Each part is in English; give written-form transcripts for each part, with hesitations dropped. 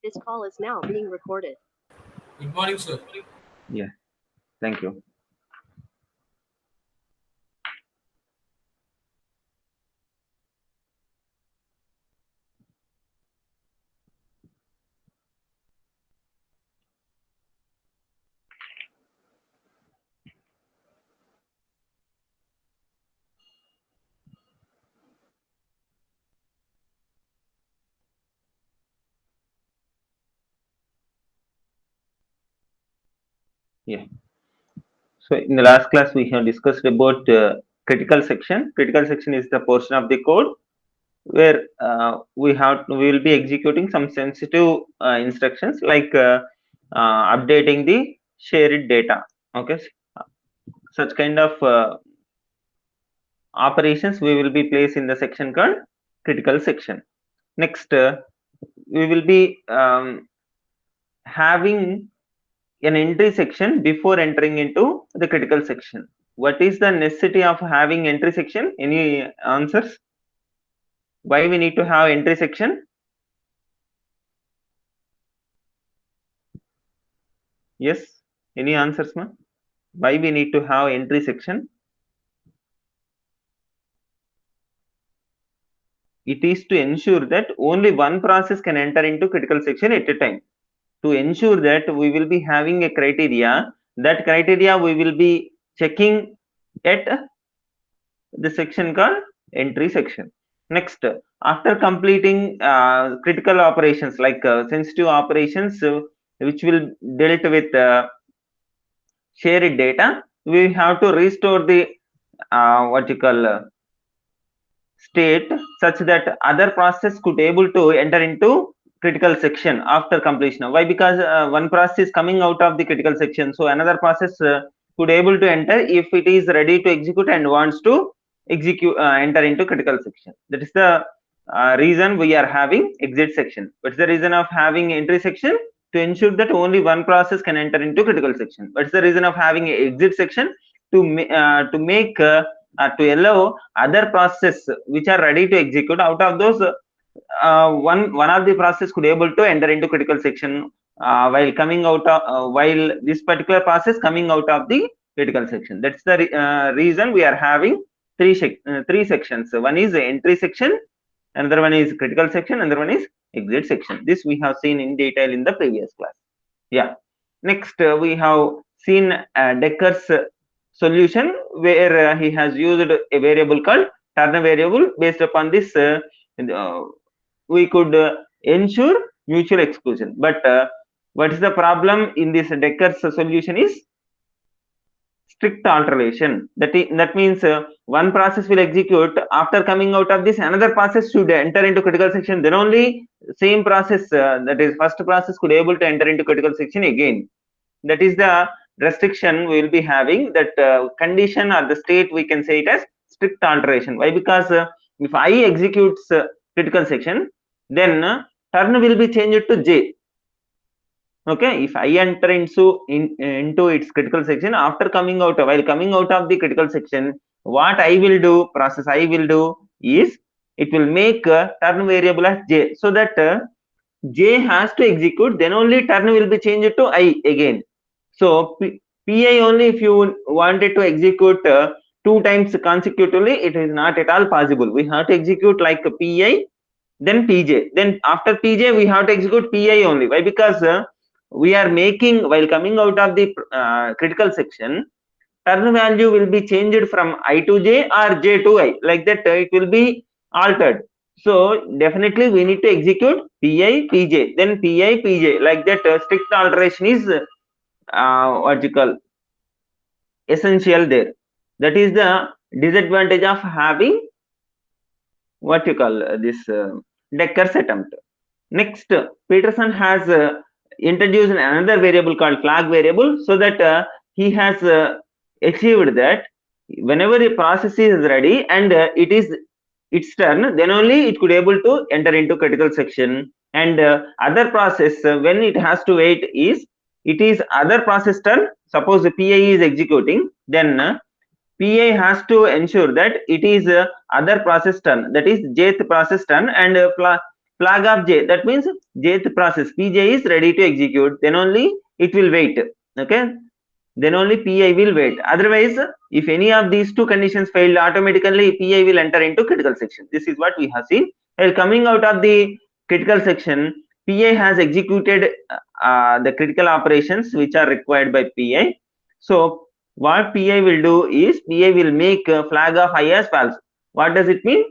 This call is now being recorded. Good morning, sir. Yeah, thank you. Yeah. So in the last class, we have discussed about critical section. Critical section is the portion of the code where we will be executing some sensitive instructions like updating the shared data. Okay, such kind of operations we will be placed in the section called critical section. Next, we will be having an entry section before entering into the critical section. What is the necessity of having entry section? Any answers? Why we need to have entry section? Yes, any answers, ma? Why we need to have entry section? It is to ensure that only one process can enter into critical section at a time. To ensure that we will be having a criteria, that criteria we will be checking at the section called entry section. Next, after completing critical operations like sensitive operations which will dealt with shared data, we have to restore the what you call state such that other process could able to enter into critical section after completion. Why? Because one process is coming out of the critical section, so another process could able to enter if it is ready to execute and wants to execute enter into critical section. That is the reason we are having exit section. What's the reason of having entry section? To ensure that only one process can enter into critical section. What's the reason of having exit section? To make to allow other processes which are ready to execute out of those one of the process could able to enter into critical section while coming out of while this particular process coming out of the critical section. That's the reason we are having three sections. One is the entry section, another one is critical section, another one is exit section. This we have seen in detail in the previous class. Yeah. Next, we have seen Decker's solution where he has used a variable called turn variable. Based upon this, we could ensure mutual exclusion. But what is the problem in this Decker's solution is strict alternation. That means one process will execute. After coming out of this, another process should enter into critical section. Then only same process, that is first process, could able to enter into critical section again. That is the restriction we will be having. That condition or the state we can say it as strict alteration. Why? Because if I executes critical section, then turn will be changed to j. Okay, if I enter into its critical section, after coming out, while coming out of the critical section, what I will do, process I will do is it will make turn variable as j, so that j has to execute, then only turn will be changed to I again. So pi only if you wanted to execute two times consecutively, it is not at all possible. We have to execute like pi, then pj, then after pj we have to execute pi only. Why? Because we are making, while coming out of the critical section, turn value will be changed from I to j or j to I, like that it will be altered. So definitely we need to execute pi pj, then pi pj, like that strict alteration is what you call essential there. That is the disadvantage of having what you call this Decker's attempt. Next, Peterson has introduced another variable called flag variable, so that he has achieved that whenever a process is ready and it is its turn, then only it could able to enter into critical section. And other process, when it has to wait is, it is other process turn. Suppose the PI is executing, then PI has to ensure that it is other process turn, that is jth process turn, and flag of J, that means jth process Pj is ready to execute, then only it will wait. Okay, then only Pi will wait. Otherwise, if any of these two conditions failed, automatically Pi will enter into critical section. This is what we have seen. While coming out of the critical section, Pi has executed the critical operations which are required by Pi. So what Pi will do is Pi will make a flag of I as false. What does it mean?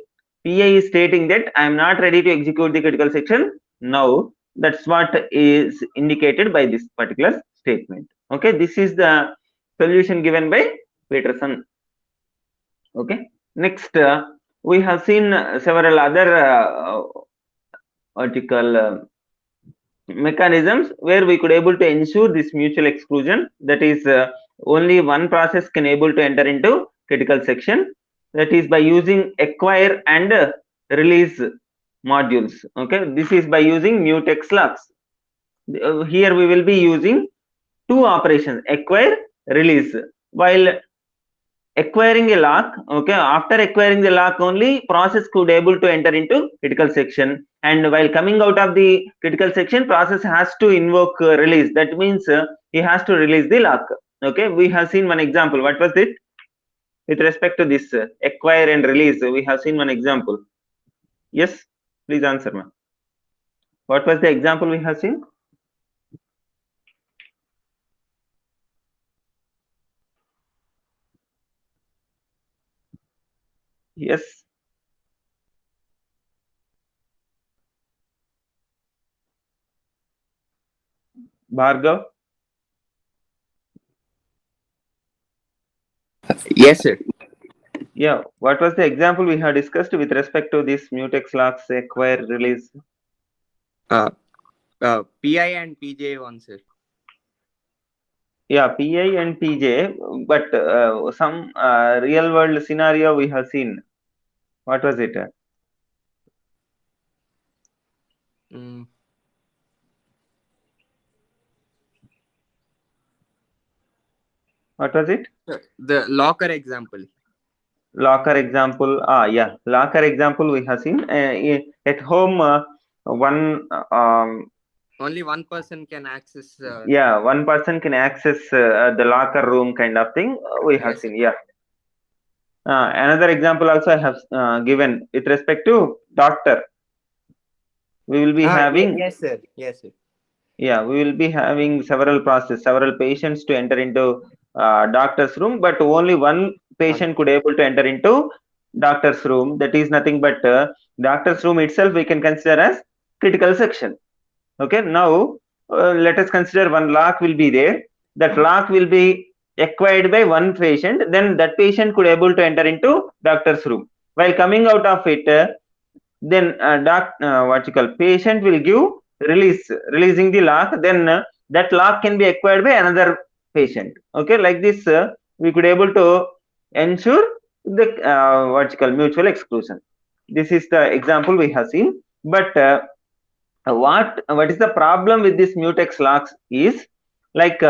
Pi is stating that I am not ready to execute the critical section now. That's what is indicated by this particular statement. Okay, this is the solution given by Peterson. Okay, next we have seen several other mechanisms where we could able to ensure this mutual exclusion, that is only one process can able to enter into critical section, that is by using acquire and release modules. Okay, this is by using mutex locks. Here we will be using two operations, acquire, release. While acquiring a lock, okay, after acquiring the lock only process could able to enter into critical section, and while coming out of the critical section, process has to invoke release. That means he has to release the lock. Okay, we have seen one example. What was it? With respect to this acquire and release, we have seen one example. Yes, please answer, ma'am. What was the example we have seen? Yes. Bhargav? Yes, sir. Yeah, what was the example we have discussed with respect to this mutex locks, acquire, release? PI and PJ one, sir. Yeah, PI and PJ, but some real world scenario we have seen. What was it? What was it? The locker example. Locker example. Yeah, locker example we have seen. At home, only one person can access. Yeah, one person can access the locker room kind of thing. We have seen. Yeah. Another example also I have given with respect to doctor. We will be having. Yes, sir. Yes, sir. Yeah, we will be having several patients to enter into doctor's room, but only one patient could able to enter into doctor's room. That is nothing but doctor's room itself we can consider as critical section. Okay, now let us consider one lock will be there. That lock will be acquired by one patient, then that patient could able to enter into doctor's room. While coming out of it, then patient will give releasing the lock, then that lock can be acquired by another patient. Okay, like this we could able to ensure the mutual exclusion. This is the example we have seen. But what is the problem with this mutex locks is, like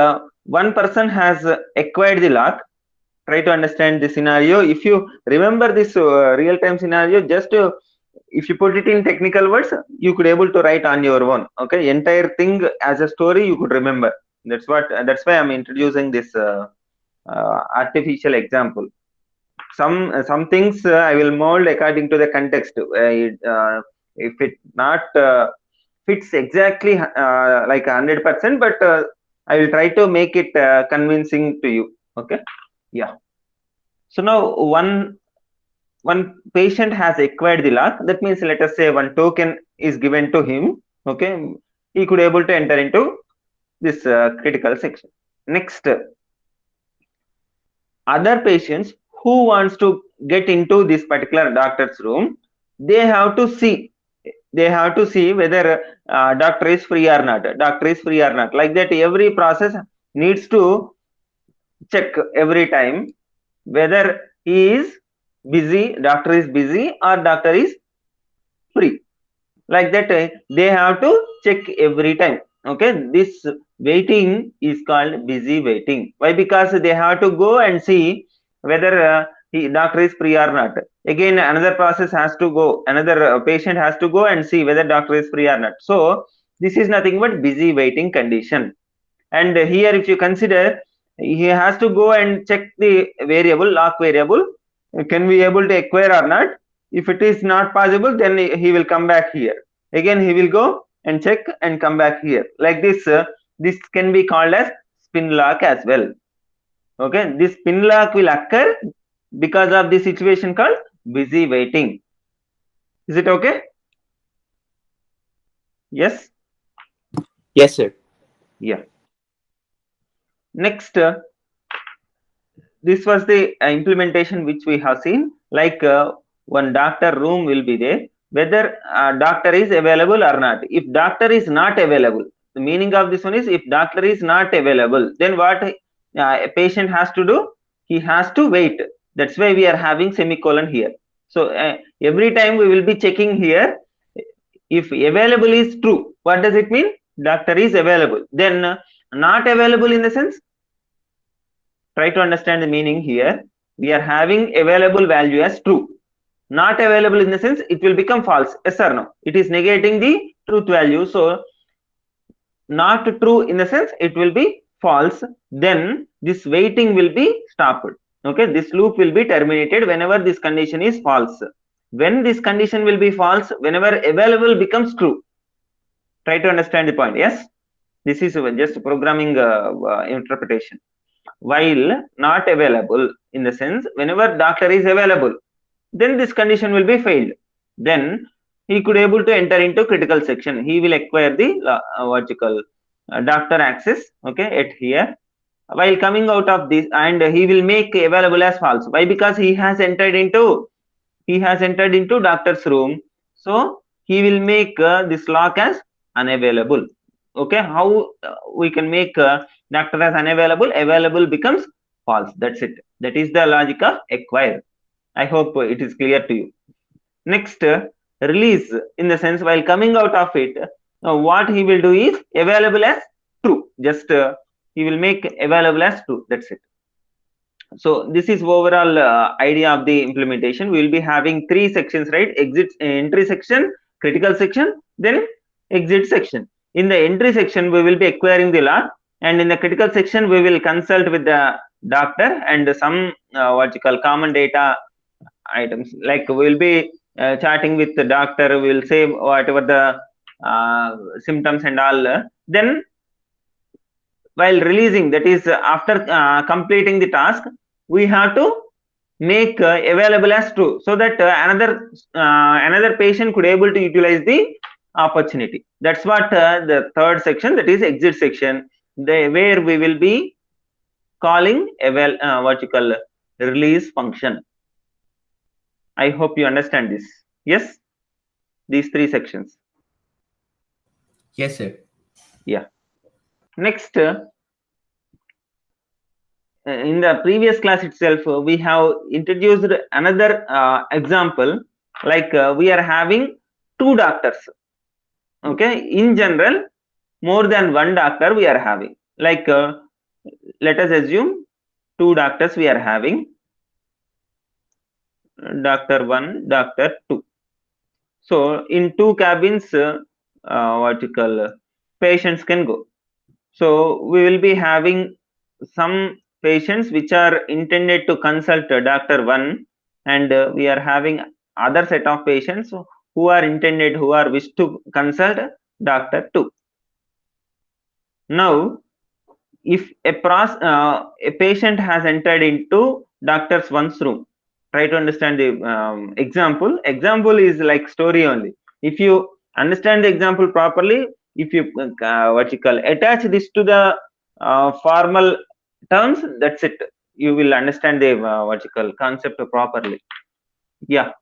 one person has acquired the lock. Try to understand the scenario. If you remember this real-time scenario, just if you put it in technical words, you could able to write on your own. Okay, entire thing as a story you could remember. That's why I'm introducing this artificial example. Some things I will mold according to the context. If it not fits exactly like 100%, but I will try to make it convincing to you. Okay, yeah. So now one patient has acquired the lock. That means, let us say one token is given to him. Okay, he could able to enter into this critical section. Next, other patients who wants to get into this particular doctor's room, they have to see whether doctor is free or not. Like that, every process needs to check every time whether he is busy, doctor is busy, or doctor is free. Like that, they have to check every time. Okay, this waiting is called busy waiting. Why? Because they have to go and see whether doctor is free or not. Again, another process has to go, another patient has to go and see whether doctor is free or not. So this is nothing but busy waiting condition. And here if you consider, he has to go and check the variable, lock variable, can we able to acquire or not. If it is not possible, then he will come back here. Again he will go and check and come back here. Like this, this can be called as spin lock as well. Okay, this spin lock will occur because of the situation called busy waiting. Is it okay? Yes. Yes, sir. Yeah. Next, this was the implementation which we have seen. Like one doctor room will be there, whether doctor is available or not. If doctor is not available, the meaning of this one is, if doctor is not available, then what a patient has to do? He has to wait. That's why we are having semicolon here. So every time we will be checking here, if available is true, what does it mean? Doctor is available. Then not available in the sense, try to understand the meaning here. We are having available value as true. Not available in the sense it will become false. Yes or no? It is negating the truth value. So not true in the sense it will be false. Then this waiting will be stopped. Okay, this loop will be terminated whenever this condition is false. When this condition will be false, whenever available becomes true. Try to understand the point. Yes, this is just programming interpretation. While not available in the sense, whenever doctor is available, then this condition will be failed. Then he could able to enter into critical section. He will acquire the what you call doctor access. Okay, at here. While coming out of this, and he will make available as false. Why? Because he has entered into doctor's room. So he will make this lock as unavailable. Okay, how we can make doctor as unavailable? Available becomes false. That's it. That is the logic of acquire. I hope it is clear to you. Next, release in the sense, while coming out of it, what he will do is available as true. Just he will make available as true. That's it. So this is overall idea of the implementation. We will be having three sections, right? Entry section, critical section, then exit section. In the entry section, we will be acquiring the lock, and in the critical section, we will consult with the doctor and some what you call common data items. Like we will be chatting with the doctor. We will say whatever the symptoms and all. Then while releasing, that is after completing the task, we have to make available as true, so that another patient could able to utilize the opportunity. That's what the third section, that is exit section, where we will be calling what you call release function. I hope you understand this. Yes, these three sections. Yes, sir. Yeah. Next, in the previous class itself, we have introduced another example. Like we are having two doctors. Okay, in general, more than one doctor we are having. Like let us assume two doctors we are having. Doctor 1, doctor 2. So in two cabins, what you call patients can go. So we will be having some patients which are intended to consult doctor 1, and we are having other set of patients who are wish to consult doctor 2. Now if a patient has entered into doctor's 1's room, try to understand the example is like story only. If you understand the example properly, if you what you call attach this to the formal terms, that's it, you will understand the what you call concept properly. Yeah,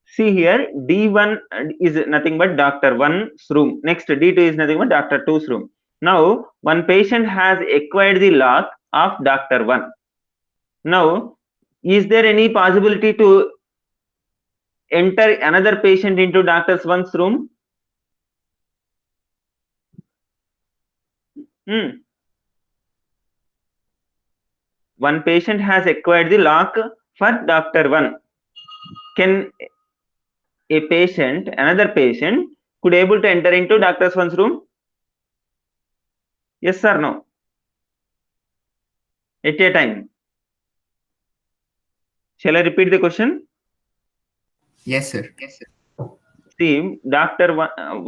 see here, D1 is nothing but doctor 1's room. Next, D2 is nothing but doctor 2's room. Now one patient has acquired the lock of doctor 1. Now is there any possibility to enter another patient into doctor's 1's room? One patient has acquired the lock for Dr. 1, can another patient could able to enter into Dr. 1's room? Yes or no? At a time. Shall I repeat the question? Yes, sir. See,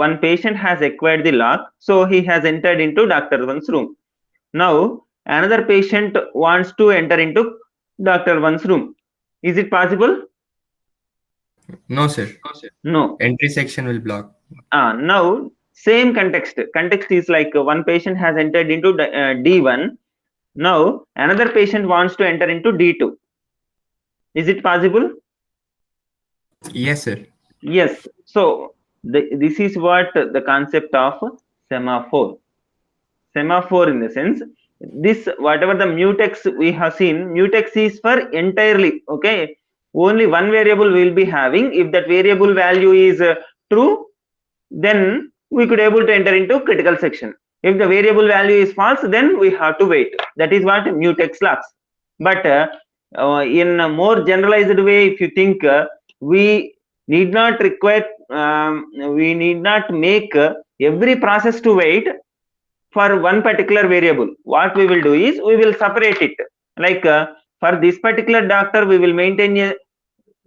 one patient has acquired the lock, so he has entered into Dr. 1's room. Now, another patient wants to enter into Dr. 1's room. Is it possible? No, sir. No. Entry section will block. Now, same context. Context is like one patient has entered into D1. Now, another patient wants to enter into D2. Is it possible? Yes, sir. Yes. So, this is what the concept of semaphore. Semaphore in the sense, this whatever the mutex we have seen, mutex is for entirely, okay? Only one variable will be having. If that variable value is true, then we could able to enter into critical section. If the variable value is false, then we have to wait. That is what mutex locks. But in a more generalized way, if you think, we need not require, we need not make every process to wait for one particular variable. What we will do is we will separate it. Like for this particular doctor, we will maintain a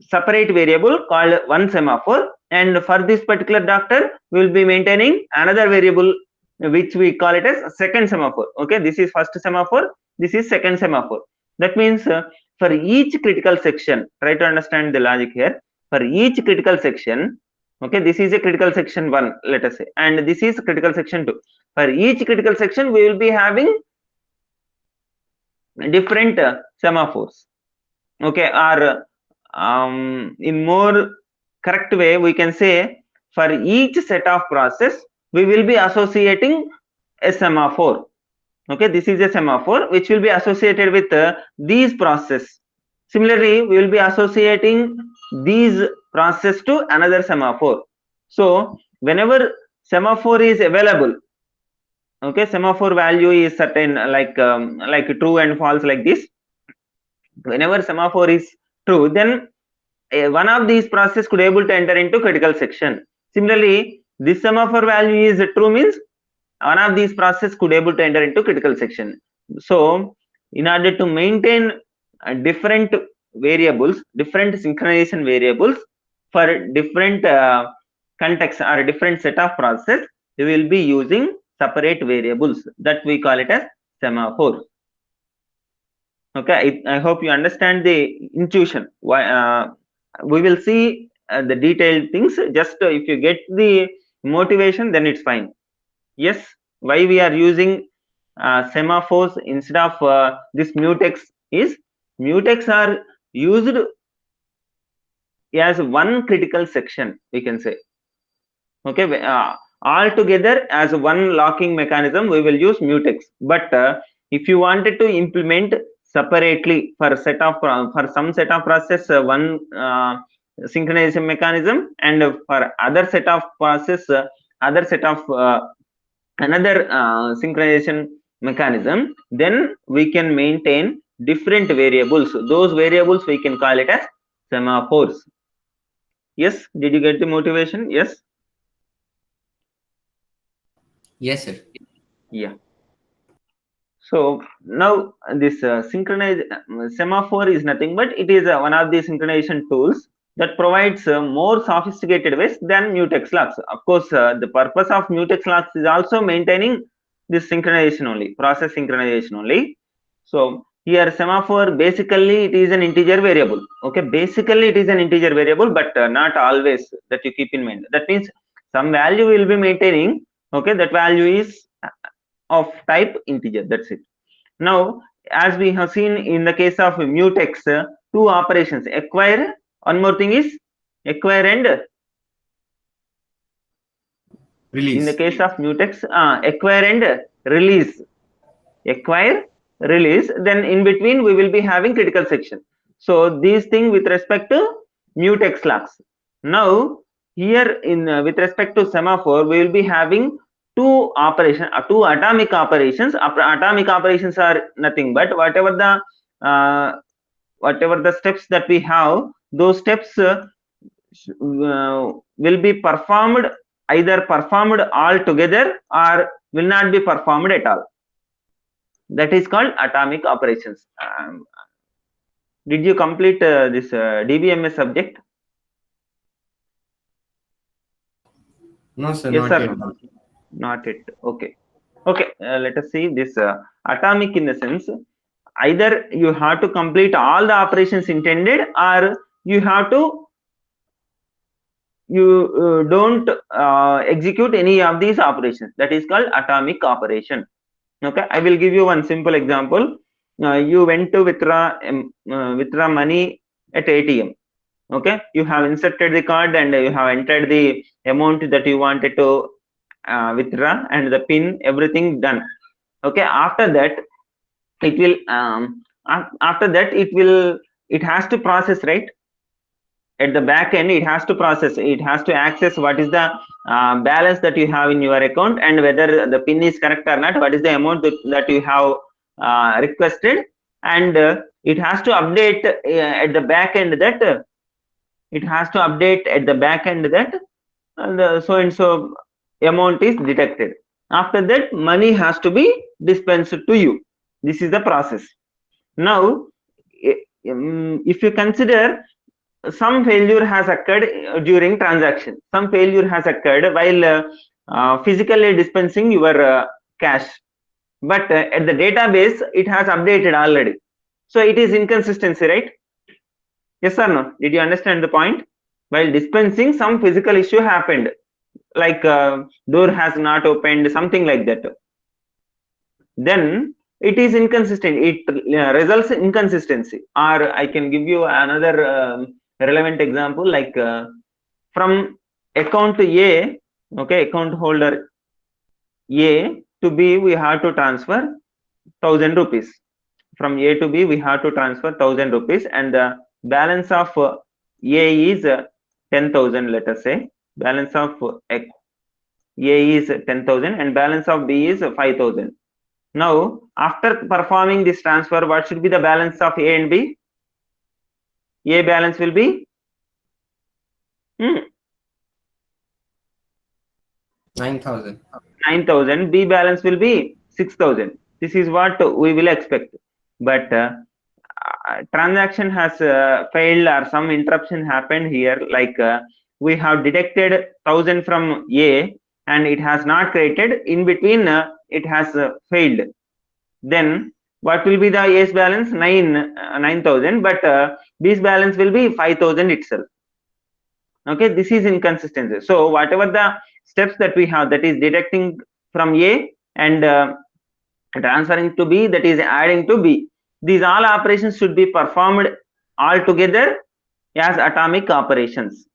separate variable called one semaphore, and for this particular doctor we will be maintaining another variable which we call it as second semaphore. Okay, this is first semaphore, this is second semaphore. That means for each critical section, try to understand the logic here. For each critical section, okay, this is a critical section 1, let us say, and this is critical section 2. For each critical section we will be having different semaphores. Okay, or in more correct way we can say, for each set of process we will be associating a semaphore. Okay, this is a semaphore which will be associated with these process. Similarly, we will be associating these process to another semaphore. So whenever semaphore is available, okay, semaphore value is certain, like true and false, like this. Whenever semaphore is true, then one of these process could able to enter into critical section. Similarly, this semaphore value is true means one of these process could able to enter into critical section. So in order to maintain different variables, different synchronization variables for different context or different set of process, we will be using separate variables that we call it as semaphore. Okay, I hope you understand the intuition. Why we will see the detailed things. Just if you get the motivation, then it's fine. Yes, why we are using semaphores instead of this mutex is, mutex are used as one critical section, we can say. Okay, all together as one locking mechanism we will use mutex. But if you wanted to implement separately for set of for some set of process one synchronization mechanism, and for other set of process other set of another synchronization mechanism, then we can maintain different variables. Those variables we can call it as semaphores. Yes, did you get the motivation? Yes. Yes, sir. Yeah. So now this synchronized semaphore is nothing but it is one of the synchronization tools that provides more sophisticated ways than mutex locks. Of course, the purpose of mutex locks is also maintaining this synchronization only, process synchronization only. So here semaphore, basically it is an integer variable. Okay, basically it is an integer variable, but not always, that you keep in mind. That means some value will be maintaining. Okay, that value is of type integer. That's it. Now, as we have seen in the case of mutex, two operations, acquire. One more thing is acquire and Release. in the case of mutex, acquire and release. Acquire, release. Then in between we will be having critical section. So these things with respect to mutex locks. Now here in with respect to semaphore, we will be having two operations, two atomic operations. Atomic operations are nothing but whatever whatever the steps that we have, those steps will be performed, either performed all together or will not be performed at all. That is called atomic operations. Did you complete this DBMS subject? No, sir, Yes, not sir. yet. Not yet. Okay. Okay. Let us see this atomic in the sense, either you have to complete all the operations intended, or you have to don't execute any of these operations. That is called atomic operation. Okay, I will give you one simple example. You went to withdraw money at ATM. Okay, you have inserted the card and you have entered the amount that you wanted to withdraw and the pin, everything done. Okay, after that it will it has to process, right? At the back end, it has to process, it has to access what is the balance that you have in your account, and whether the pin is correct or not, what is the amount that you have requested, and it has to update at the back end that so and so amount is detected. After that, money has to be dispensed to you. This is the process. Now, if you consider, some failure has occurred during transaction, some failure has occurred while physically dispensing your cash, but at the database it has updated already, so it is inconsistency, right? Yes or no? Did you understand the point? While dispensing, some physical issue happened, like door has not opened, something like that, then it is inconsistent, it results in inconsistency. Or I can give you another relevant example, like from account A, okay, account holder A to B, we have to transfer 1000 rupees. From A to B, we have to transfer 1000 rupees, and the balance of A is 10,000. Let us say balance of A is 10,000 and balance of B is 5,000. Now, after performing this transfer, what should be the balance of A and B? A balance will be 9,000. 9,000. B balance will be 6,000. This is what we will expect. But transaction has failed, or some interruption happened here. Like we have detected 1,000 from A and it has not created. In between, it has failed. Then what will be the A's balance? 9,000. But B's balance will be 5,000 itself. Okay, this is inconsistency. So whatever the steps that we have, that is detecting from A and transferring to B, that is adding to B, these all operations should be performed all together as atomic operations.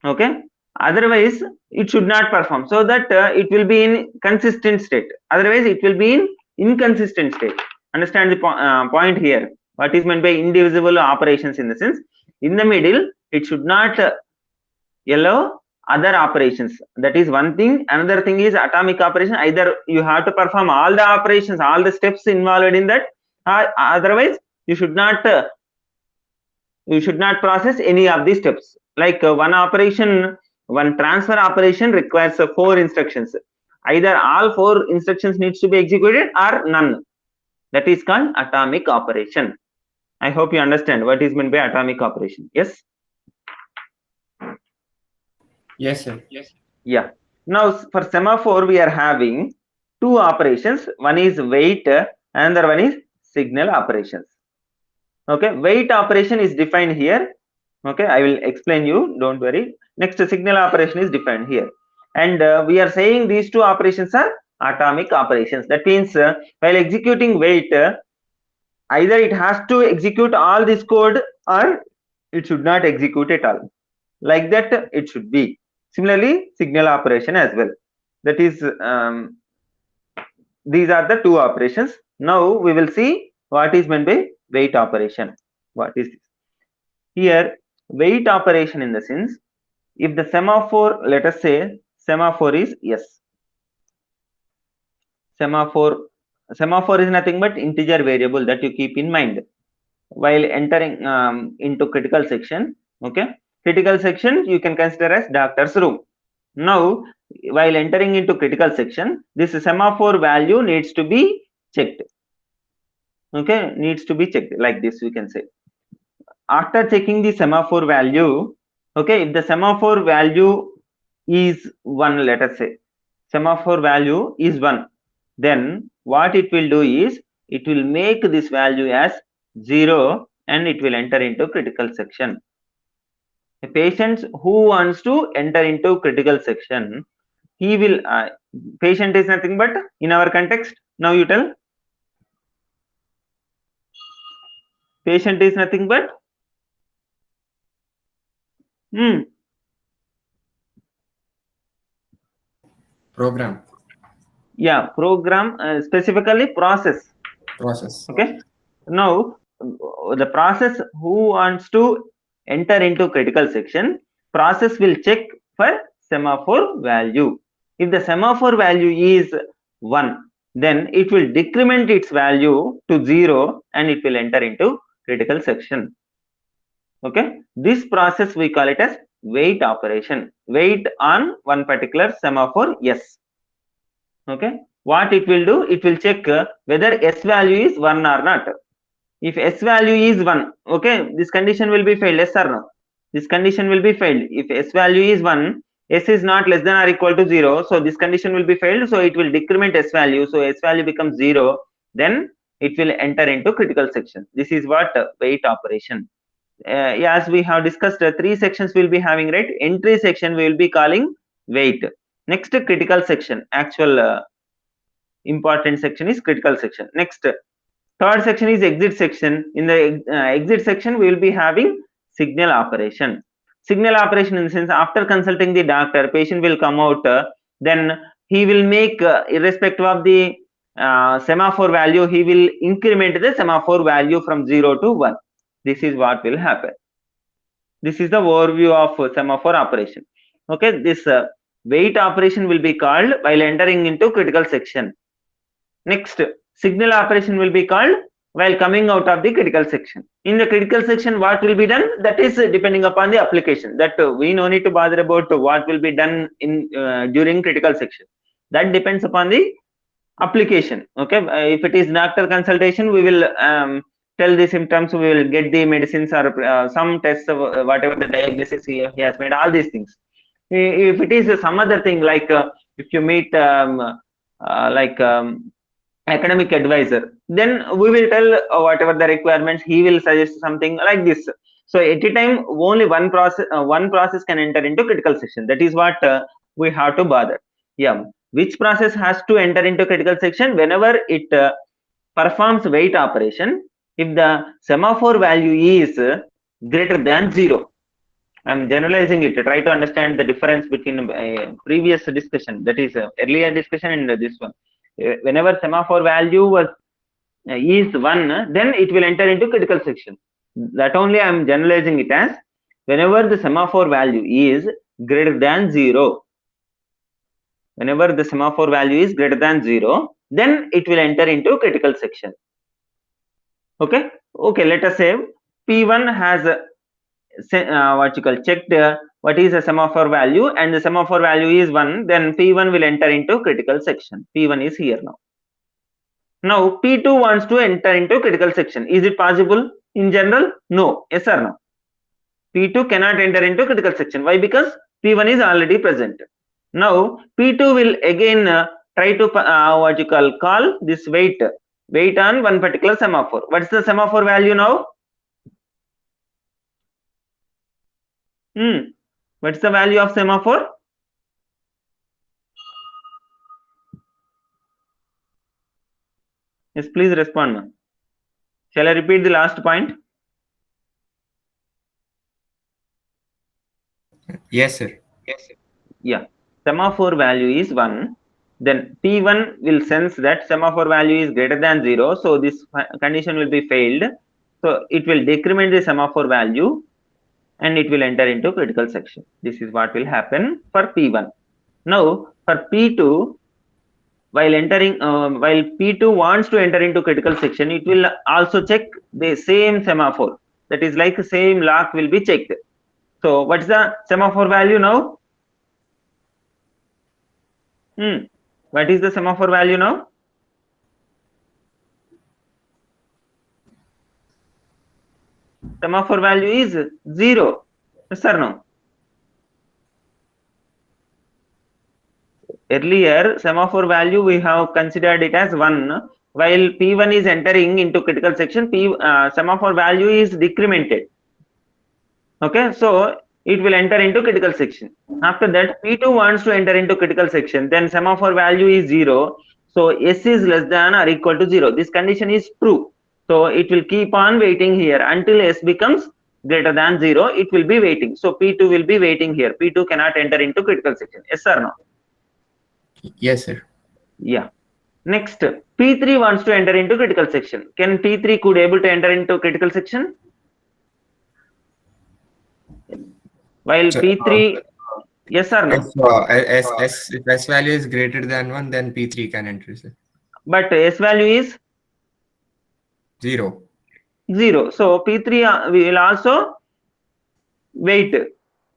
Okay, otherwise it should not perform, so that it will be in consistent state, otherwise it will be in inconsistent state. Understand the point here, what is meant by indivisible operations? In the sense, in the middle it should not allow other operations. That is one thing. Another thing is atomic operation, either you have to perform all the operations, all the steps involved in that, otherwise you should not process any of these steps. Like one transfer operation requires 4 instructions, either all 4 instructions needs to be executed or none. That is called atomic operation. I hope you understand what is meant by atomic operation. Yes. Yes, sir. Yeah. Now for semaphore we are having 2 operations. One is wait, another one is signal operations. Okay, wait operation is defined here. Okay, I will explain you, don't worry. Next, signal operation is defined here, and we are saying these 2 operations are atomic operations. That means while executing wait, either it has to execute all this code or it should not execute at all. Like that it should be. Similarly, signal operation as well. That is, these are the 2 operations. Now we will see what is meant by wait operation. What is this? Here, wait operation in the sense, if the semaphore, let us say semaphore is yes. Semaphore is nothing but integer variable, that you keep in mind. while entering into critical section. Okay, critical section you can consider as doctor's room. Now, while entering into critical section, this semaphore value needs to be checked. Okay, needs to be checked like this, we can say. After checking the semaphore value, okay, if the semaphore value is 1, let us say semaphore value is 1, then what it will do is it will make this value as 0 and it will enter into critical section. A patient who wants to enter into critical section, he will patient is nothing but, in our context, now you tell. Patient is nothing but Program. yeah, program, specifically process. Okay, now the process who wants to enter into critical section, process will check for semaphore value. If the semaphore value is 1, then it will decrement its value to 0 and it will enter into critical section. Okay, this process we call it as wait operation. Wait on one particular semaphore S. Okay, what it will do, it will check whether S value is 1 or not. If S value is 1, okay, this condition will be failed, yes or no? This condition will be failed. If S value is 1, S is not less than or equal to 0, so this condition will be failed, so it will decrement S value, so S value becomes 0, then it will enter into critical section. This is what wait operation. As we have discussed, 3 sections will be having, right? Entry section we will be calling wait. Next, critical section, actual important section is critical section. Next, third section is exit section. In the exit section, we will be having signal operation. Signal operation in the sense, after consulting the doctor, patient will come out, then he will make, irrespective of the semaphore value, he will increment the semaphore value from 0 to 1. This is what will happen. This is the overview of semaphore operation. Okay, this wait operation will be called while entering into critical section. Next, signal operation will be called while coming out of the critical section. In the critical section, what will be done? That is depending upon the application. That we no need to bother about what will be done in during critical section. That depends upon the application. Okay, if it is doctor consultation, we will tell the symptoms, we will get the medicines or some tests of whatever the diagnosis he has made, all these things. If it is some other thing, like if you meet academic advisor, then we will tell whatever the requirements, he will suggest something like this. So at a time only one process can enter into critical section. That is what we have to bother. Yeah, which process has to enter into critical section? Whenever it performs wait operation, if the semaphore value is greater than 0. I'm generalizing it. Try to understand the difference between previous discussion, that is earlier discussion, and this one. Whenever semaphore value was is 1, then it will enter into critical section. That only I am generalizing it as whenever the semaphore value is greater than 0. Whenever the semaphore value is greater than 0, then it will enter into critical section. Okay. Okay. Let us say P1 has what you call checked what is the semaphore value, and the semaphore value is 1, then P1 will enter into critical section. P1 is here now. Now P2 wants to enter into critical section. Is it possible in general? No. Yes or no? P2 cannot enter into critical section. Why? Because P1 is already present. Now P2 will again try to what you call this wait on one particular semaphore. What's the semaphore value now? What's the value of semaphore? Yes, please respond, ma'am. Shall I repeat the last point? Yes, sir. Yeah, semaphore value is 1. Then P1 will sense that semaphore value is greater than 0. So this condition will be failed. So it will decrement the semaphore value and it will enter into critical section. This is what will happen for P1. Now for P2, while entering, while P2 wants to enter into critical section, it will also check the same semaphore. That is like same lock will be checked. So what's the semaphore value now? What is the semaphore value now? Semaphore value is 0. Yes or no? Earlier, semaphore value we have considered it as 1. While P1 is entering into critical section, semaphore value is decremented. Okay, so it will enter into critical section. After that, P2 wants to enter into critical section, then semaphore value is 0. So S is less than or equal to 0. This condition is true. So it will keep on waiting here until S becomes greater than 0. It will be waiting. So P2 will be waiting here. P2 cannot enter into critical section. Yes or no? Yes, sir. Yeah. Next, P3 wants to enter into critical section. Can P3 could able to enter into critical section? While So, P3, yes or no? If S value is greater than 1, then P3 can enter, sir. But S value is 0. 0. So P3 we will also wait.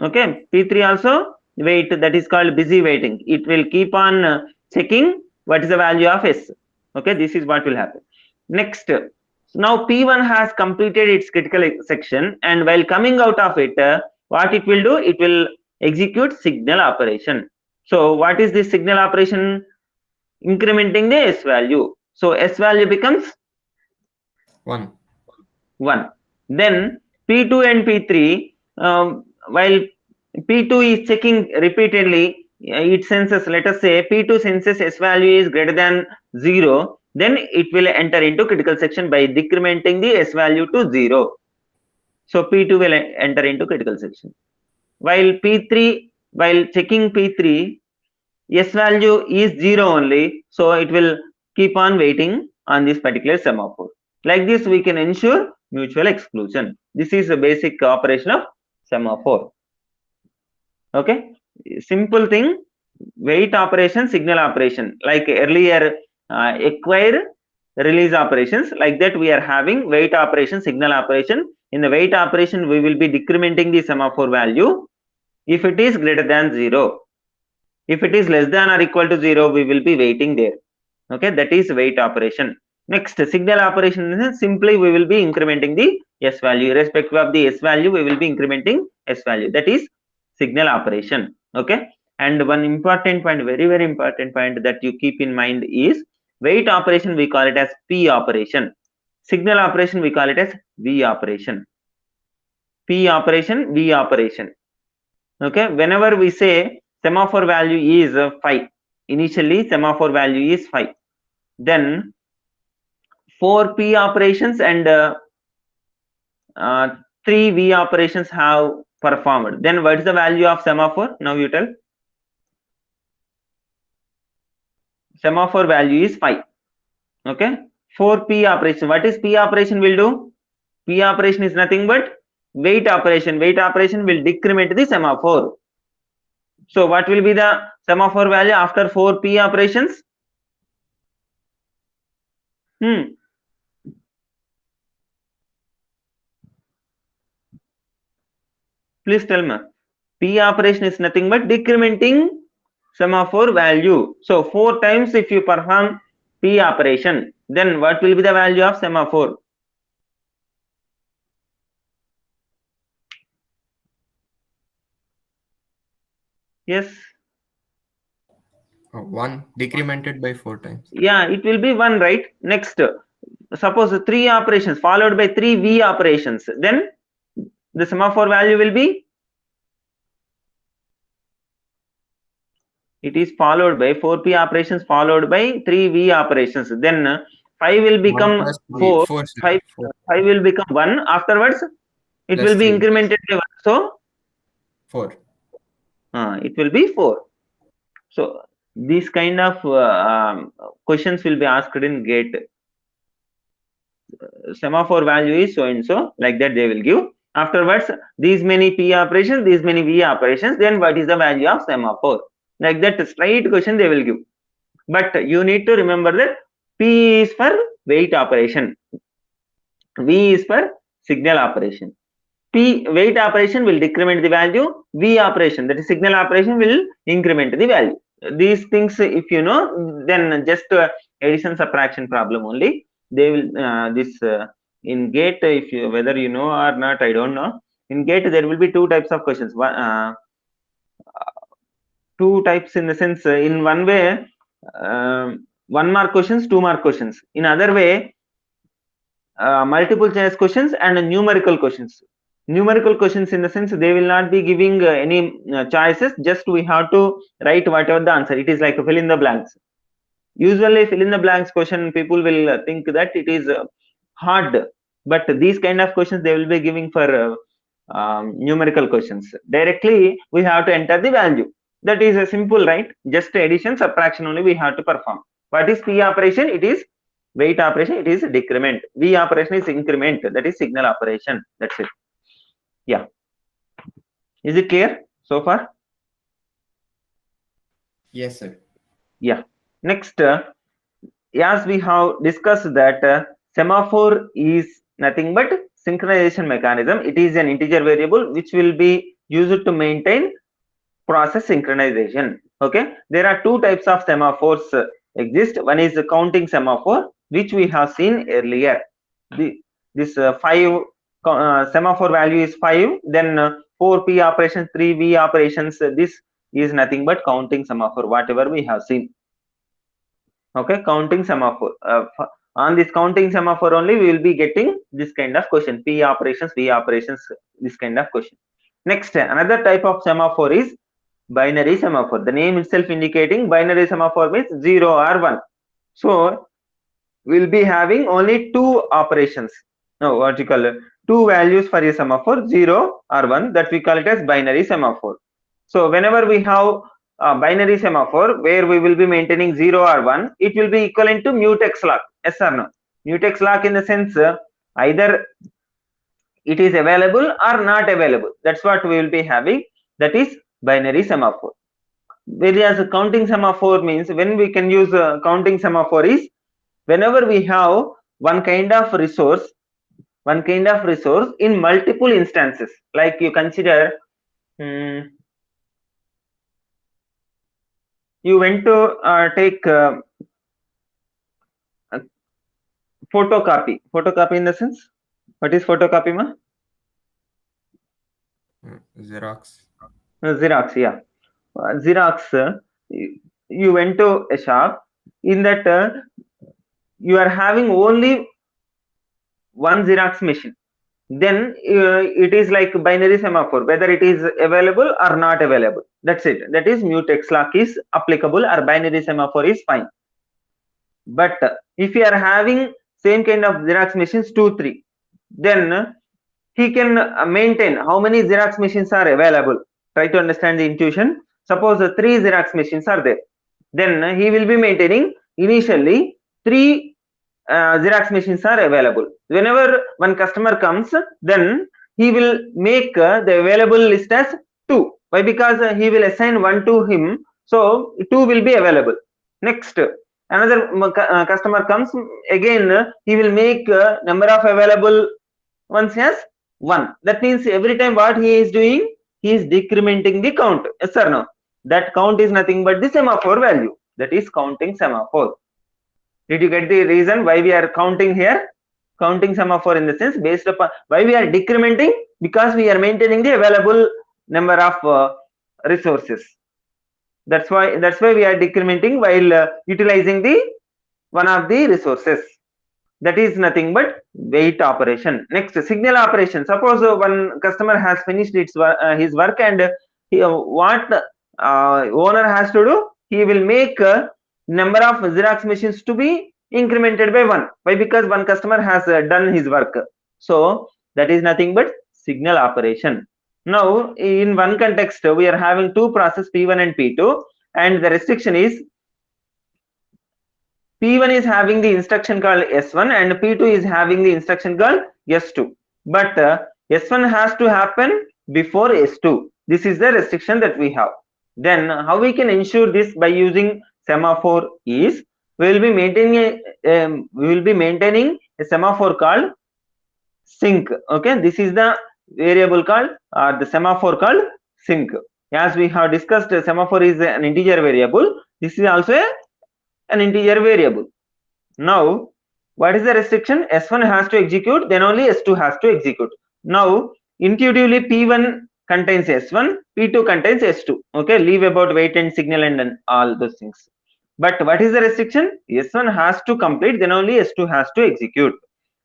Okay, P3 also wait. That is called busy waiting. It will keep on checking what is the value of S. Okay, this is what will happen. Next, now P1 has completed its critical section, and while coming out of it, what it will do? It will execute signal operation. So what is this signal operation? Incrementing the S value. So S value becomes 1. Then P2 and P3, while P2 is checking repeatedly, it senses, let us say P2 senses S value is greater than 0, then it will enter into critical section by decrementing the S value to 0. So P2 will enter into critical section. While P3, while checking P3, S value is 0 only, so it will keep on waiting on this particular semaphore. Like this, we can ensure mutual exclusion. This is the basic operation of semaphore. Okay, simple thing, wait operation, signal operation. Like earlier, acquire, release operations. Like that, we are having wait operation, signal operation. In the wait operation, we will be decrementing the semaphore value if it is greater than 0. If it is less than or equal to 0, we will be waiting there. Okay, that is wait operation. Next, signal operation is simply we will be incrementing the S value. Irrespective of the S value, we will be incrementing S value. That is signal operation. Okay, and one important point, very, very important point that you keep in mind is wait operation, we call it as P operation. Signal operation, we call it as V operation. P operation, V operation. Okay, whenever we say semaphore value is 5, initially semaphore value is 5, then 4 P operations and 3 V operations have performed, then what is the value of semaphore? Now you tell. Semaphore value is 5. Okay, 4 P operation. What is P operation will do? P operation is nothing but wait operation. Wait operation will decrement the semaphore. So what will be the semaphore value after 4 P operations? Please tell me. P operation is nothing but decrementing semaphore value. So 4 times if you perform P operation, then what will be the value of semaphore? Yes. 1 decremented by 4 times. Yeah, it will be 1, right? Next, suppose 3 operations followed by 3 V operations, then the semaphore value will be, it is followed by 4 P operations followed by 3 V operations, then 5 will become 4, 5 will become 1, afterwards it will be incremented by 1, so 4. It will be 4. So these kind of questions will be asked in GATE. Semaphore value is so and so, like that they will give. Afterwards, these many P operations, these many V operations, then what is the value of semaphore? Like that straight question they will give. but you need to remember that P is for wait operation, V is for signal operation. P wait operation will decrement the value, V operation, that is signal operation, will increment the value. These things, if you know, then just addition subtraction problem only. They will in GATE, if you, whether you know or not, I don't know. In GATE, there will be two types of questions. Two types in the sense, in one way, 1 mark questions, 2 mark questions. In other way, multiple choice questions and numerical questions. Numerical questions in the sense they will not be giving any choices, just we have to write whatever the answer. It is like fill in the blanks. Usually fill in the blanks question, people will think that it is hard, but these kind of questions they will be giving for numerical questions. Directly we have to enter the value. That is a simple, right? Just addition subtraction only we have to perform. What is P operation? It is wait operation, it is decrement. V operation is increment, that is signal operation. That's it. Yeah, is it clear so far? Yes, sir. Yeah. Next, as we have discussed that semaphore is nothing but synchronization mechanism. It is an integer variable which will be used to maintain process synchronization. Okay, there are two types of semaphores exist. One is the counting semaphore, which we have seen earlier. This 5 semaphore value is 5, then 4 P operations, 3 V operations. This is nothing but counting semaphore, whatever we have seen. Okay, counting semaphore. On this counting semaphore only we will be getting this kind of question: P operations, V operations, this kind of question. Next, another type of semaphore is binary semaphore. The name itself indicating binary semaphore means 0 or 1. So we'll be having only two operations. No, what you call two values for a semaphore, 0 or 1, that we call it as binary semaphore. So whenever we have a binary semaphore where we will be maintaining 0 or 1, it will be equivalent to mutex lock. Yes or no? Mutex lock in the sense either it is available or not available. That's what we will be having. That is binary semaphore. Whereas counting semaphore means, when we can use counting semaphore is whenever we have one kind of resource in multiple instances. Like you consider you went to take photocopy in the sense, what is photocopy, ma? Xerox. Xerox, yeah. Xerox, you went to a shop. In that you are having only one Xerox machine, then it is like binary semaphore, whether it is available or not available. That's it. That is mutex lock is applicable, or binary semaphore is fine. But if you are having same kind of Xerox machines 2, 3, then he can maintain how many Xerox machines are available. Try to understand the intuition. Suppose 3 Xerox machines are there, then he will be maintaining initially 3 Xerox machines are available. Whenever one customer comes, then he will make the available list as 2. Why? Because he will assign 1 to him, so 2 will be available. Next, another customer comes, again he will make number of available ones as 1. That means every time what he is doing, he is decrementing the count. Yes or no? That count is nothing but the semaphore value. That is counting semaphore. Did you get the reason why we are counting here? Counting semaphore in the sense, based upon why we are decrementing, because we are maintaining the available number of resources. That's why we are decrementing while utilizing the one of the resources. That is nothing but wait operation. Next, signal operation. Suppose one customer has finished his work, and what owner has to do, he will make number of Xerox machines to be incremented by 1. Why? Because one customer has done his work. So that is nothing but signal operation. Now in one context we are having two processes, P1 and P2, and the restriction is P1 is having the instruction called S1 and P2 is having the instruction called S2. But S1 has to happen before S2. This is the restriction that we have. Then how we can ensure this? By using semaphore is, we will be maintaining a semaphore called sync. Okay, this is the variable called the semaphore called sync. As we have discussed, semaphore is an integer variable. This is also an integer variable. Now, what is the restriction? S1 has to execute, then only S2 has to execute. Now, intuitively, P1 contains S1, P2 contains S2. Okay, leave about wait and signal and all those things. But what is the restriction? S1 has to complete, then only S2 has to execute.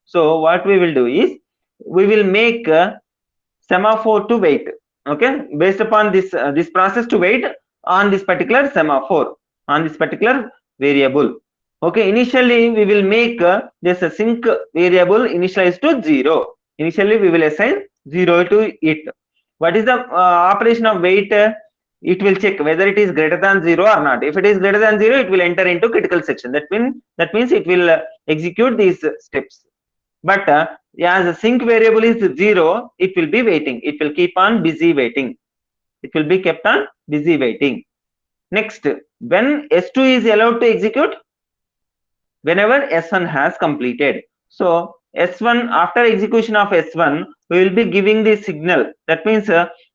So, what we will do is, we will make semaphore to wait. Okay, based upon this this process to wait on this particular semaphore, on this particular variable. Okay, initially we will make this sync variable initialized to 0. Initially we will assign 0 to it. What is the operation of wait? It will check whether it is greater than 0 or not. If it is greater than 0, it will enter into critical section. That means it will execute these steps. But as a sync variable is 0, it will be waiting. It will keep on busy waiting. It will be kept on busy waiting. Next, when S2 is allowed to execute, whenever S1 has completed. So S1, after execution of S1, we will be giving the signal. That means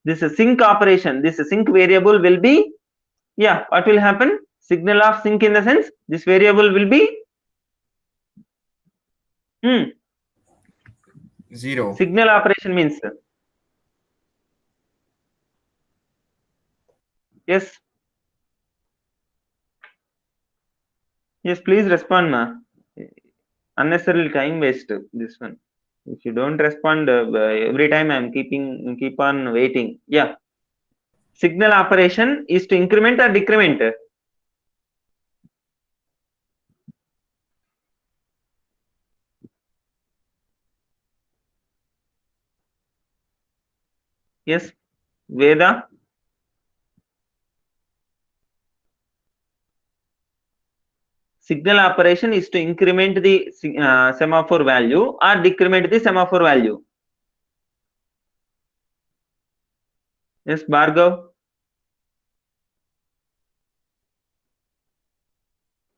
this sync operation, this sync variable will be, what will happen? Signal of sync in the sense, this variable will be 0. Signal operation means, yes, please respond, ma. Unnecessarily time waste this one. If you don't respond, every time I'm keep on waiting. Yeah. Signal operation is to increment or decrement? Yes, Veda. Signal operation is to increment the semaphore value or decrement the semaphore value. Yes, Bhargav.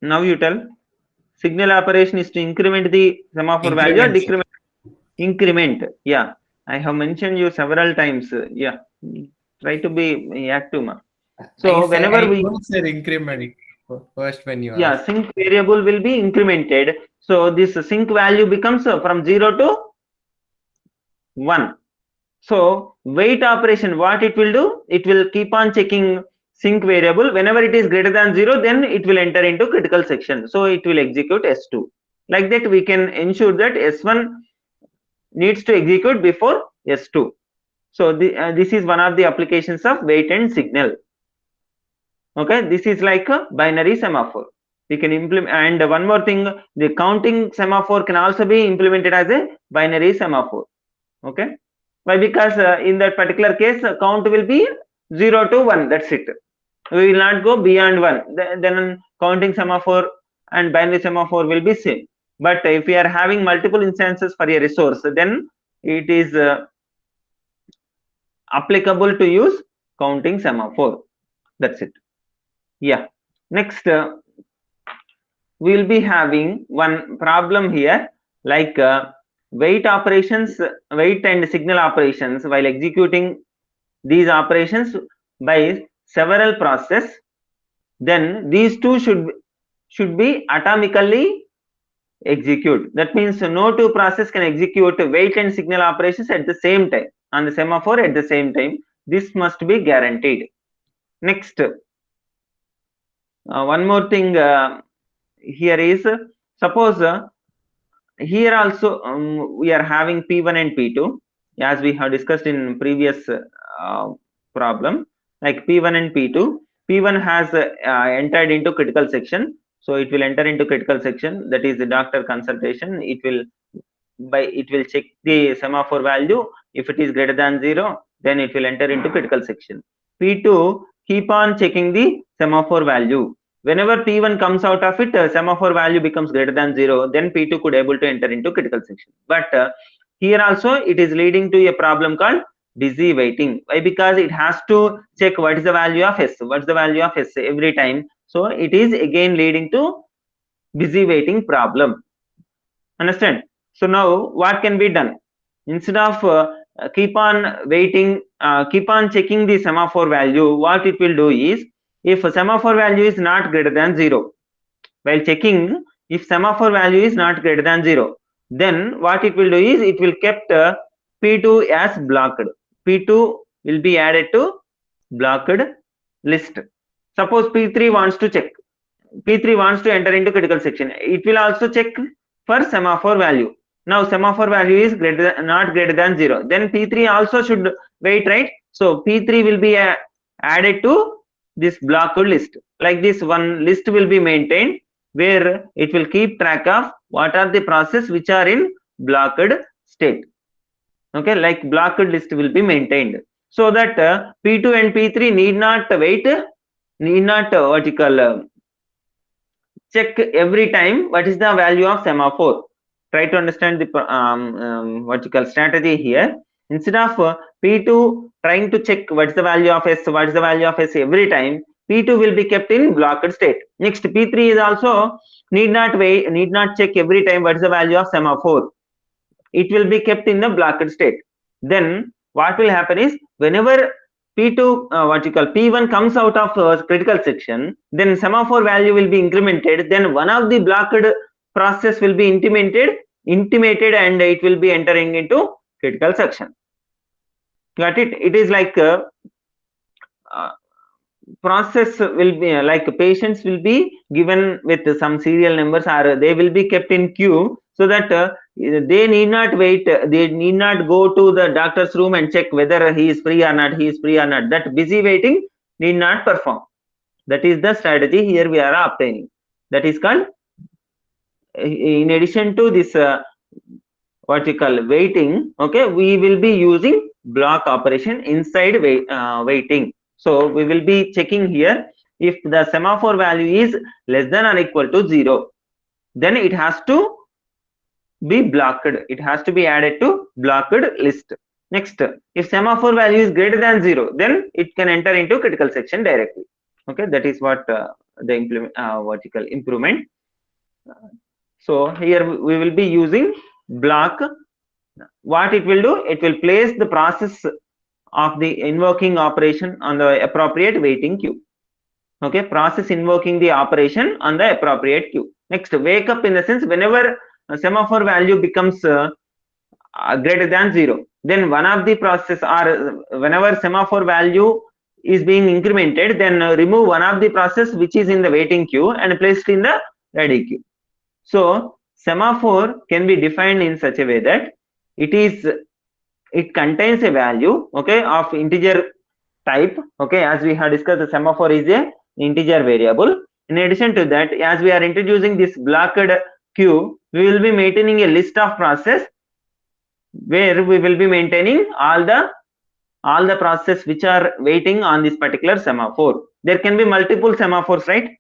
Now you tell. Signal operation is to increment the semaphore value or decrement? Increment. Yeah, I have mentioned you several times. Yeah, try to be active, ma. So whenever we said increment first when you asked. Sync variable will be incremented. So this sync value becomes from 0 to 1. So wait operation, what it will do? It will keep on checking sync variable. Whenever it is greater than 0, then it will enter into critical section. So it will execute S2. Like that, we can ensure that S1 needs to execute before S2. So this is one of the applications of wait and signal. Okay, this is like a binary semaphore. We can implement, and one more thing, the counting semaphore can also be implemented as a binary semaphore. Okay, why? Because in that particular case, count will be 0 to 1. That's it. We will not go beyond 1. Then counting semaphore and binary semaphore will be same. But if we are having multiple instances for a resource, then it is applicable to use counting semaphore. That's it. Yeah. Next, we will be having one problem here, like wait operations, wait and signal operations. While executing these operations by several processes, then these two should be atomically execute. That means no two processes can execute wait and signal operations at the same time on the semaphore at the same time. This must be guaranteed. Next, one more thing here is, suppose here also we are having P1 and P2, as we have discussed in previous problem, like P1 and P2. P1 has entered into critical section, so it will enter into critical section, that is the doctor consultation. It will check the semaphore value. If it is greater than 0, then it will enter into critical section. P2 keep on checking the semaphore value. Whenever P1 comes out of it, semaphore value becomes greater than 0, then P2 could able to enter into critical section. But here also it is leading to a problem called busy waiting. Why? Because it has to check what is the value of S. What's the value of S every time. So it is again leading to busy waiting problem. Understand? So now what can be done? Instead of keep on waiting, keep on checking the semaphore value, what it will do is, if semaphore value is not greater than 0, while checking, if semaphore value is not greater than 0, then what it will do is, it will kept P2 as blocked. P2 will be added to blocked list. Suppose P3 wants to check, P3 wants to enter into critical section, it will also check for semaphore value. Now semaphore value is not greater than 0, then P3 also should wait, right? So P3 will be added to this blocked list. Like this, one list will be maintained where it will keep track of what are the process which are in blocked state. Okay, like blocked list will be maintained, so that P2 and P3 need not wait, need not what you call check every time what is the value of semaphore. Try to understand the what you call strategy here. Instead of P2 trying to check what is the value of S, what is the value of S every time, P2 will be kept in blocked state. Next, P3 is also need not wait, need not check every time what is the value of semaphore. It will be kept in the blocked state. Then what will happen is, whenever P2 what you call P1 comes out of critical section, then semaphore value will be incremented, then one of the blocked process will be intimated and it will be entering into critical section. Got it? It is like process will be like patients will be given with some serial numbers, or they will be kept in queue, so that they need not wait, they need not go to the doctor's room and check whether he is free or not, that busy waiting need not perform. That is the strategy here we are obtaining. That is called, in addition to this what you call waiting, okay, we will be using block operation inside waiting. So we will be checking here, if the semaphore value is less than or equal to 0, then it has to be blocked, it has to be added to blocked list. Next, if semaphore value is greater than 0, then it can enter into critical section directly. Okay, that is what the improvement. So here we will be using block. What it will do, it will place the process of the invoking operation on the appropriate waiting queue. Okay, process invoking the operation on the appropriate queue. Next, wake up in the sense, whenever semaphore value becomes greater than 0, then one of the process, or whenever semaphore value is being incremented, then remove one of the process which is in the waiting queue and place it in the ready queue. So semaphore can be defined in such a way that it contains a value, okay, of integer type. Okay, as we have discussed, the semaphore is a integer variable. In addition to that, as we are introducing this blocked queue, we will be maintaining a list of process where we will be maintaining all the process which are waiting on this particular semaphore. There can be multiple semaphores, right?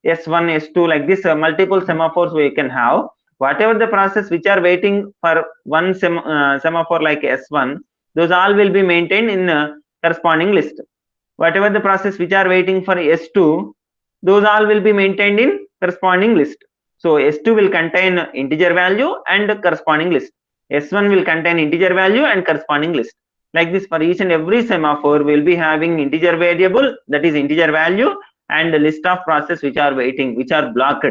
S1, S2, like this, multiple semaphores we can have. Whatever the process which are waiting for one semaphore like S1, those all will be maintained in corresponding list. Whatever the process which are waiting for S2, those all will be maintained in corresponding list. So S2 will contain integer value and corresponding list. S1 will contain integer value and corresponding list. Like this, for each and every semaphore, we will be having integer variable, that is integer value, and a list of process which are waiting, which are blocked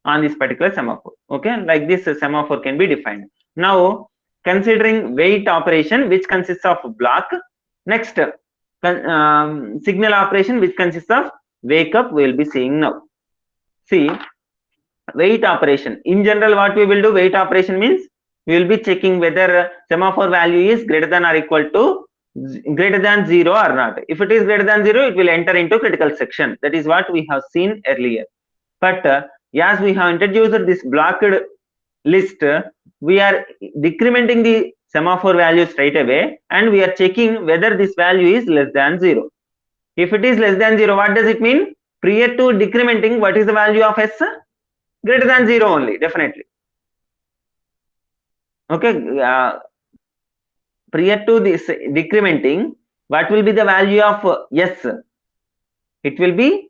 on this particular semaphore. Okay, like this, semaphore can be defined. Now, considering wait operation, which consists of block. Next, signal operation, which consists of wake up, we will be seeing now. See, wait operation. In general, what we will do, wait operation means we will be checking whether semaphore value is greater than or equal to greater than 0 or not. If it is greater than 0, it will enter into critical section. That is what we have seen earlier. But as we have introduced this blocked list, we are decrementing the semaphore value straight away, and we are checking whether this value is less than 0. If it is less than 0, what does it mean? Prior to decrementing, what is the value of S? Greater than 0 only, definitely. Okay, prior to this decrementing, what will be the value of S? It will be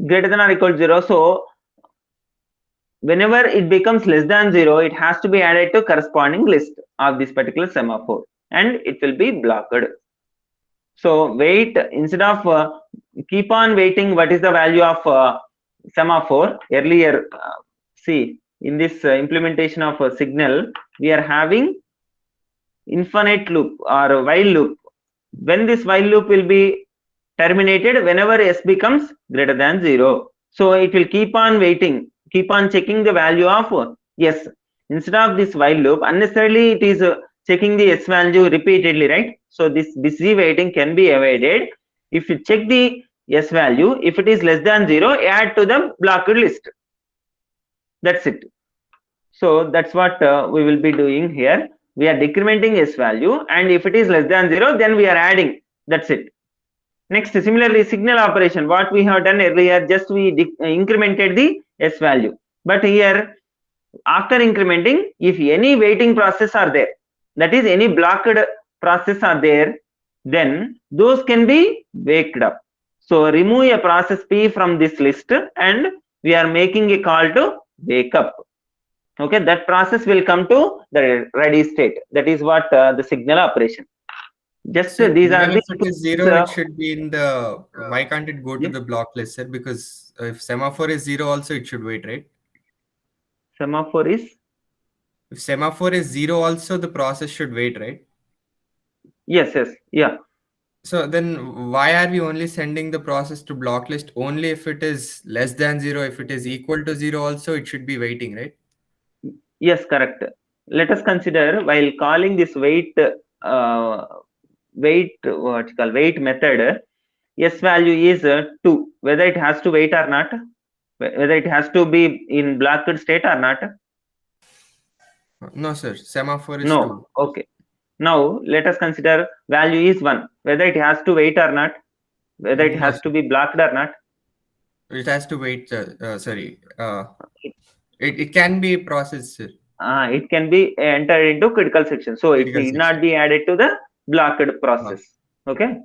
greater than or equal to 0. So whenever it becomes less than 0, it has to be added to corresponding list of this particular semaphore and it will be blocked. So wait, instead of keep on waiting what is the value of semaphore earlier, see in this implementation of a signal, we are having infinite loop or while loop. When this while loop will be terminated whenever s becomes greater than 0. So it will keep on waiting, keep on checking the value of s. Instead of this while loop, unnecessarily it is checking the s value repeatedly, right? So this busy waiting can be avoided if you check the s value. If it is less than 0, add to the blocked list. That's it. So that's what we will be doing here. We are decrementing s value, and if it is less than 0, then we are adding. That's it. Next, similarly, signal operation, what we have done earlier, just we incremented the s value. But here, after incrementing, if any waiting process are there, that is any blocked process are there, then those can be waked up. So remove a process P from this list and we are making a call to wake up. Okay, that process will come to the ready state. That is what the signal operation. Just So these are even the if it is 0, it should be in the. Why can't it go to the block list, sir? Because if semaphore is 0, also it should wait, right? Semaphore is. If semaphore is 0, also the process should wait, right? Yes, yeah. So then why are we only sending the process to block list only if it is less than 0? If it is equal to 0, also it should be waiting, right? Yes, correct. Let us consider while calling this wait wait method, s value is 2. Whether it has to wait or not, whether it has to be in blocked state or not. No, sir. Semaphore is No. 2. Okay. Now let us consider value is 1. Whether it has to wait or not, whether it No, has sir. to be blocked or not. It has to wait. Sorry. It can be processed, sir. It can be entered into critical section. So it Critical need section. not be added to the blocked process. Okay.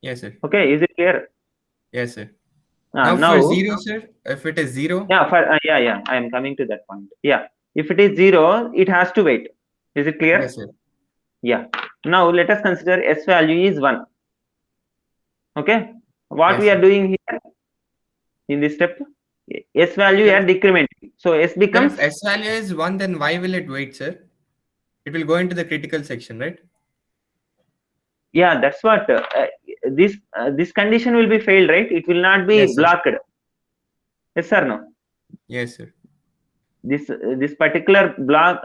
Yes, sir. Okay. Is it clear? Yes, sir. Now for 0, sir, if it is 0. Yeah, yeah, I am coming to that point. Yeah, if it is 0, it has to wait. Is it clear? Yes, sir. Yeah. Now let us consider s value is 1. Okay. What Yes, we are sir. doing here in this step, s value we are decrementing. So s becomes. If s value is 1, then why will it wait, sir? It will go into the critical section, right? Yeah, that's what this condition will be failed, right? It will not be Yes, sir. blocked. Yes or no? Yes, sir. This particular block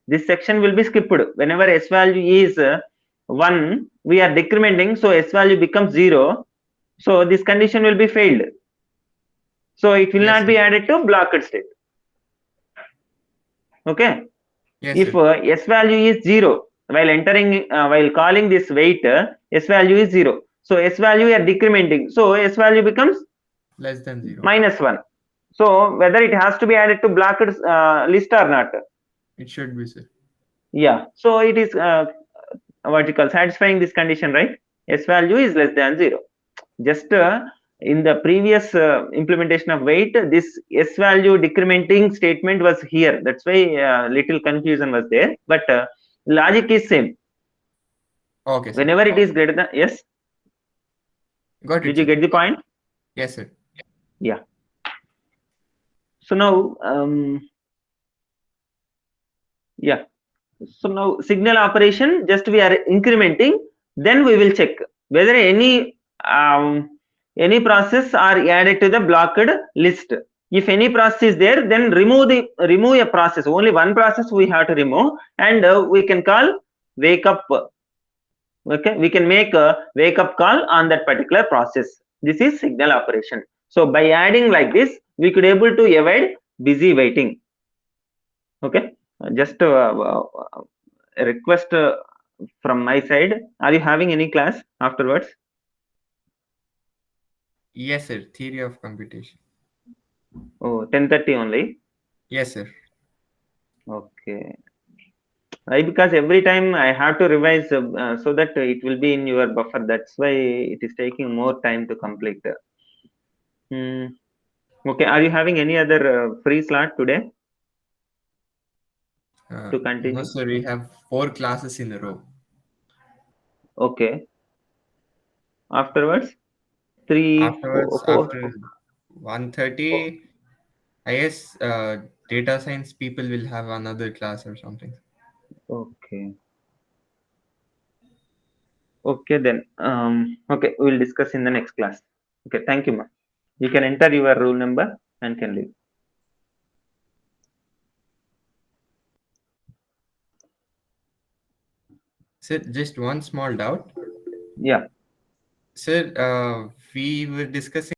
this section will be skipped whenever s value is 1. We are decrementing, so s value becomes 0. So this condition will be failed. So it will Yes, not sir. be added to blocked state. Okay. Yes, If sir. s value is 0 while entering while calling this wait, s value is 0. So s value we are decrementing. So s value becomes Less than 0. -1. So whether it has to be added to blocked list or not. It should be, sir. Yeah. So it is satisfying this condition, right? S value is less than 0. Just in the previous implementation of wait, this s value decrementing statement was here. That's why little confusion was there. But logic is same. Okay, sir. Whenever it is greater than, yes. Got it. Did you sir. get the point? Yes, sir. Yeah. So now, yeah. So now signal operation, just we are incrementing, then we will check whether any process are added to the blocked list. If any process is there, then remove a process. Only one process we have to remove, and we can call wake up. Okay, we can make a wake up call on that particular process. This is signal operation. So by adding like this, we could able to avoid busy waiting. Okay, just a request from my side. Are you having any class afterwards? Yes, sir. Theory of computation. Oh, 10:30 only. Yes, sir. Okay. Why? Because every time I have to revise so that it will be in your buffer. That's why it is taking more time to complete. Okay. Are you having any other free slot today to No, continue? sir, we have 4 classes in a row. Okay. Afterwards, three, Afterwards, four. after 1:30, I guess data science people will have another class or something. Okay. Okay then. Okay, we'll discuss in the next class. Okay. Thank you, ma. You can enter your roll number and can leave. Sir, just one small doubt. Yeah. Sir, we were discussing